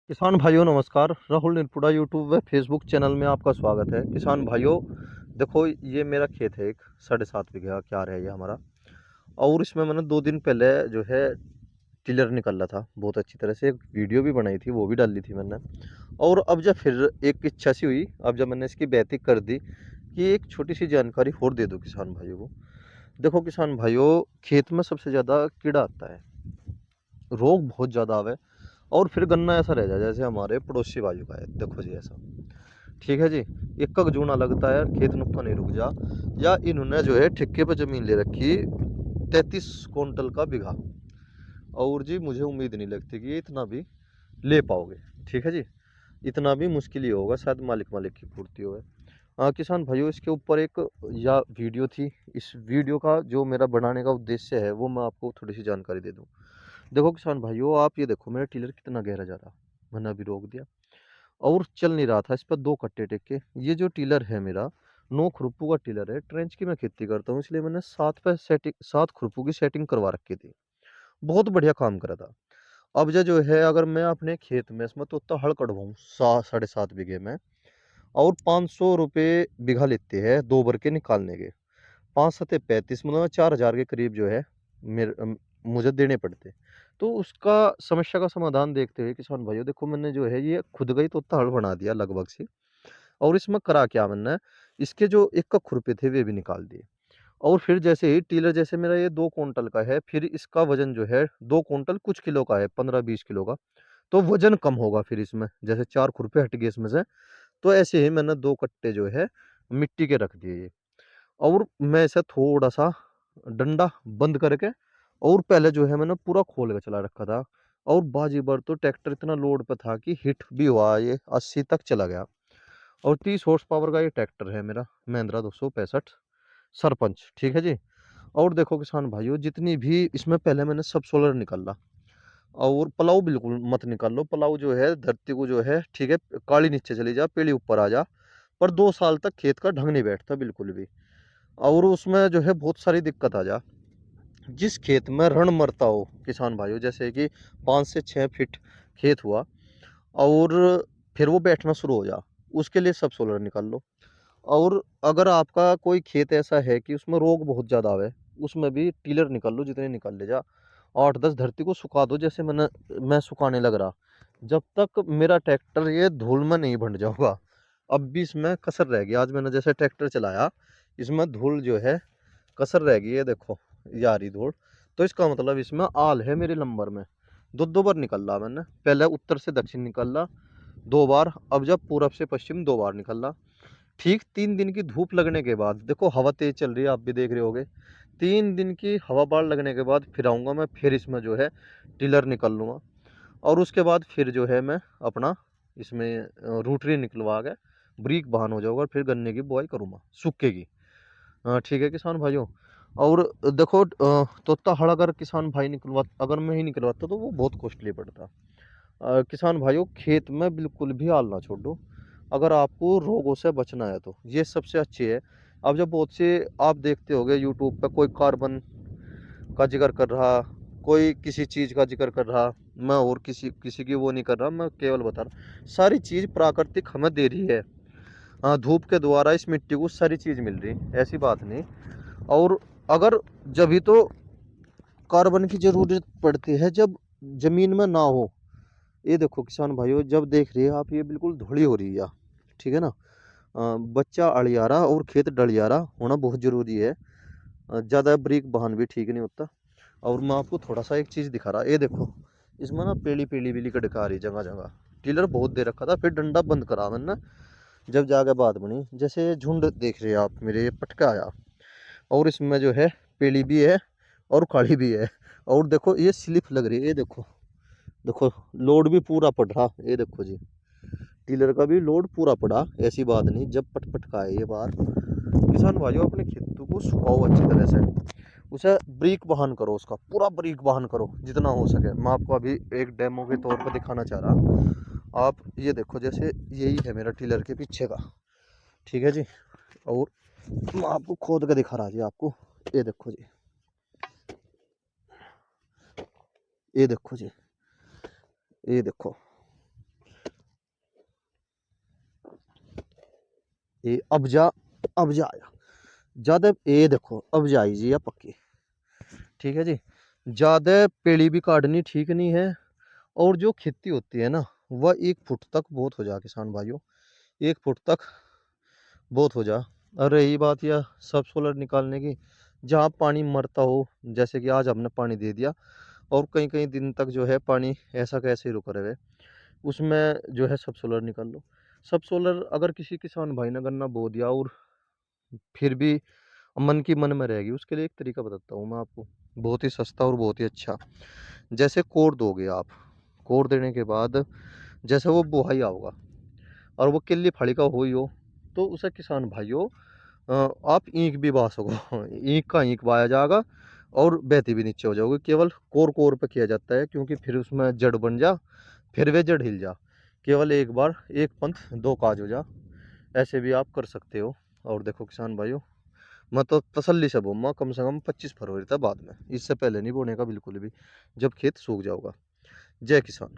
किसान भाइयों नमस्कार। राहुल निरपुड़ा यूट्यूब व फेसबुक चैनल में आपका स्वागत है। किसान भाइयों देखो, ये मेरा खेत है, एक 7.5 बीघा क्यार है ये हमारा। और इसमें मैंने 2 दिन पहले जो है टिलर निकाला था बहुत अच्छी तरह से। एक वीडियो भी बनाई थी, वो भी डाली थी मैंने। और अब जब फिर एक इच्छा सी हुई, अब जब मैंने इसकी बैतिक कर दी कि एक छोटी सी जानकारी और दे दो किसान भाइयों को। देखो किसान भाइयों, खेत में सबसे ज़्यादा कीड़ा आता है, रोग बहुत ज़्यादा आवे। और फिर गन्ना ऐसा रह जाए जैसे हमारे पड़ोसी भाइयों का है, देखो जी ऐसा। ठीक है जी। एक जूना लगता है, खेत नुक्का नहीं रुक जा। या इन्होंने जो है ठेके पे जमीन ले रखी 33 क्विंटल का बीघा। और जी मुझे उम्मीद नहीं लगती कि ये इतना भी ले पाओगे। ठीक है जी, इतना भी मुश्किल ही होगा, शायद मालिक मालिक की पूर्ति होगा। हाँ किसान भाइयों, इसके ऊपर एक या वीडियो थी। इस वीडियो का जो मेरा बनाने का उद्देश्य है वो मैं आपको थोड़ी सी जानकारी दे दूँ। देखो किसान भाइयों, आप ये देखो मेरा टिलर कितना गहरा जा रहा। मैंने अभी रोक दिया और चल नहीं रहा था, इस पर 2 कट्टे टेके। ये जो टिलर है मेरा 9 खुरपू का टिलर है। ट्रेंच की मैं खेती करता हूँ, इसलिए मैंने 7 खुरपू की सेटिंग करवा रखी थी। बहुत बढ़िया काम करा था। अब जो है, अगर मैं अपने खेत में इसमें तो हड़ कटवाऊँ 7.5 बीघे में, और 500 रुपये बीघा लेते हैं 2 भर के निकालने के। 5 सत्ते 35, मतलब 4,000 के करीब जो है मुझे देने पड़ते। तो उसका समस्या का समाधान देखते हुए किसान भाइयों, देखो मैंने जो है ये खुद का ही तोता हल बना दिया लगभग से। और इसमें करा क्या मैंने, इसके जो एक का खुरपे थे वे भी निकाल दिए। और फिर जैसे ही टीलर, जैसे मेरा ये 2 क्विंटल का है, फिर इसका वजन जो है 2 क्विंटल कुछ किलो का है, 15-20 किलो का। तो वजन कम होगा फिर इसमें, जैसे 4 खुरपे हट गए इसमें से। तो ऐसे ही मैंने 2 कट्टे जो है मिट्टी के रख दिए ये। और मैं इसे थोड़ा सा डंडा बंद करके, और पहले जो है मैंने पूरा खोल के चला रखा था। और बाजी बार तो ट्रैक्टर इतना लोड पे था कि हिट भी हुआ, ये 80 तक चला गया। और 30 हॉर्स पावर का ये ट्रैक्टर है मेरा, महिंद्रा 265 सरपंच। ठीक है जी। और देखो किसान भाइयों, जितनी भी इसमें पहले मैंने सब सोलर निकाला। और पलाऊ बिल्कुल मत निकाल लो, पलाऊ जो है धरती को जो है, ठीक है, काली नीचे चली जा, पीली ऊपर आ जा। पर 2 साल तक खेत का ढंग नहीं बैठता बिल्कुल भी। और उसमें जो है बहुत सारी दिक्कत आ जा। जिस खेत में रण मरता हो किसान भाइयों, जैसे कि 5 से 6 फीट खेत हुआ, और फिर वो बैठना शुरू हो जा, उसके लिए सब सोलर निकाल लो। और अगर आपका कोई खेत ऐसा है कि उसमें रोग बहुत ज़्यादा आवे, उसमें भी टीलर निकाल लो, जितने निकाल ले जा। 8-10 धरती को सुखा दो, जैसे मैं सुखाने लग रहा। जब तक मेरा ट्रैक्टर ये धूल में नहीं भंड जाऊंगा। अब भी इसमें कसर रह गई, आज मैंने जैसे ट्रैक्टर चलाया, इसमें धूल जो है कसर रह गई है, देखो ये आ रही धूल। तो इसका मतलब इसमें आल है मेरे नंबर में। दो दो बार निकल रहा मैंने, पहले उत्तर से दक्षिण निकल रहा 2 बार, अब जब पूरब से पश्चिम 2 बार निकल रहा। ठीक 3 दिन की धूप लगने के बाद, देखो हवा तेज चल रही है, आप भी देख रहे होगे। 3 दिन की हवा बाढ़ लगने के बाद फिर आऊंगा मैं, फिर इसमें जो है टिलर निकल लूंगा। और उसके बाद फिर जो है मैं अपना इसमें रूटरी निकलवा के ब्रीक बहान हो जाऊंगा, और फिर गन्ने की बुआई करूंगा सूखे की। ठीक है किसान भाइयों। और देखो तोता हड़ अगर किसान भाई निकलवा, अगर मैं ही निकलवाता तो वो बहुत कॉस्टली पड़ता। किसान भाइयों, खेत में बिल्कुल भी हाल ना छोड़ो। अगर आपको रोगों से बचना है तो ये सबसे अच्छी है। अब जब बहुत से आप देखते होंगे यूट्यूब पे, कोई कार्बन का जिक्र कर रहा, कोई किसी चीज़ का जिक्र कर रहा। मैं और किसी किसी की वो नहीं कर रहा, मैं केवल बता रहा सारी चीज़ प्राकृतिक हमें दे रही है। हाँ, धूप के द्वारा इस मिट्टी को सारी चीज़ मिल रही, ऐसी बात नहीं। और अगर जब भी तो कार्बन की जरूरत पड़ती है जब जमीन में ना हो। ये देखो किसान भाइयों, जब देख रही है आप, ये बिल्कुल धुली हो रही है, ठीक है ना। बच्चा अड़ियारा और खेत डलियारा होना बहुत जरूरी है। ज़्यादा ब्रीक बहान भी ठीक नहीं होता। और मैं आपको थोड़ा सा एक चीज़ दिखा रहा, ये देखो इसमें ना पीली पीली बिली कड़क आ रही जगह जगह। टिलर बहुत दे रखा था, फिर डंडा बंद करा मैंने, जब जाके बात बनी। जैसे ये झुंड देख रहे हैं आप मेरे, ये पटका आया, और इसमें जो है पीली भी है और काली भी है। और देखो ये स्लिप लग रही है, ये देखो, देखो लोड भी पूरा पड़ रहा, ये देखो जी, टीलर का भी लोड पूरा पड़ा। ऐसी बात नहीं, जब पट का है ये बार। किसान भाइयों, अपने खेतों को सुखाओ अच्छी तरह से, उसे ब्रीक वाहन करो, उसका पूरा ब्रीक वाहन करो जितना हो सके। मैं आपको अभी एक डेमो के तौर पर दिखाना चाह रहा। आप ये देखो, जैसे यही है मेरा टिलर के पीछे का, ठीक है जी। और मैं आपको खोद के दिखा रहा जी आपको, ये देखो जी, ये देखो जी, ये देखो। ये अब जा आया ज़्यादा, ये देखो अब जाई जी या पक्की। ठीक है जी, ज़्यादा पेड़ी भी काटनी ठीक नहीं है। और जो खेती होती है ना, वह 1 फुट तक बहुत हो जा किसान भाइयों, 1 फुट तक बहुत हो जा। और रही बात यह सब सोलर निकालने की, जहाँ पानी मरता हो, जैसे कि आज हमने पानी दे दिया और कई कई दिन तक जो है पानी ऐसा कैसे ही रुका रहे, उसमें जो है सब सोलर निकाल लो। सब सोलर अगर किसी किसान भाई ने गन्ना बो दिया और फिर भी मन की मन में रहेगी, उसके लिए एक तरीका बताता हूँ मैं आपको, बहुत ही सस्ता और बहुत ही अच्छा। जैसे कोड़ दोगे आप, कोड़ देने के बाद जैसे वो बुहाई होगा और वो किल्ली फड़ी का हो ही हो, तो उसे किसान भाइयों आप ईंख भी बा सको ईंख का ईंख बाया जाएगा और बहती भी नीचे हो जाओगे। केवल कोर कोर पे किया जाता है, क्योंकि फिर उसमें जड़ बन जा, फिर वे जड़ हिल जा। केवल एक बार एक पंथ दो काज हो जा, ऐसे भी आप कर सकते हो। और देखो किसान भाइयों, मैं तो तसल्ली से बोऊंगा कम से कम 25 फरवरी तक बाद में, इससे पहले नहीं बोने का बिल्कुल भी, जब खेत सूख जाओगा। जय किसान।